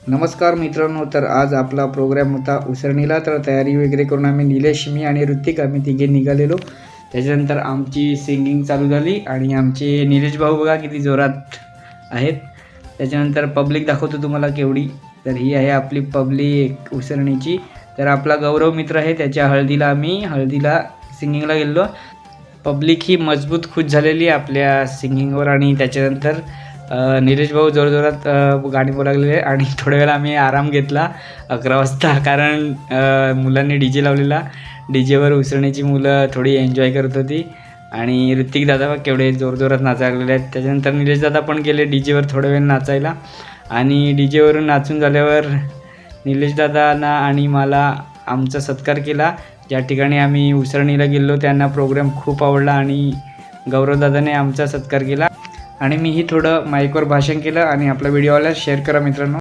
नमस्कार मित्रांनो, तर आज आपला प्रोग्राम होता उसरणीला. तर तयारी वगैरे करून आम्ही निलेश, मी आणि ऋतिक आम्ही तिघे निघालेलो. त्याच्यानंतर आमची सिंगिंग चालू झाली आणि आमचे निलेश भाऊ बघा किती जोरात आहेत. त्याच्यानंतर पब्लिक दाखवतो तुम्हाला केवढी. तर ही आहे आपली पब्लिक उसरणीची. तर आपला गौरव मित्र आहे, त्याच्या हळदीला सिंगिंगला गेलो. पब्लिक ही मजबूत खुश झालेली आपल्या सिंगिंगवर. आणि त्याच्यानंतर निलेश भाऊ जोरजोरात गाणी बोलायला लागलेले आणि थोड्या वेळा आम्ही आराम घेतला 11 वाजता, कारण मुलांनी DJ लावलेला. DJवर उसरणीची मुलं थोडी एन्जॉय करत होती आणि ऋतिक दादा केवढे जोरजोरात नाचायला लागलेले आहेत. त्याच्यानंतर निलेश दादा पण गेले DJवर थोड्या वेळ नाचायला. आणि DJवरून नाचून झाल्यावर निलेश दादांना आणि मला आमचा सत्कार केला. ज्या ठिकाणी आम्ही उसरणीला गेलो त्यांना प्रोग्राम खूप आवडला आणि गौरवदादाने आमचा सत्कार केला. आणि मीही थोडं माईकवर भाषण केलं. आणि आपला व्हिडिओला शेअर करा मित्रांनो.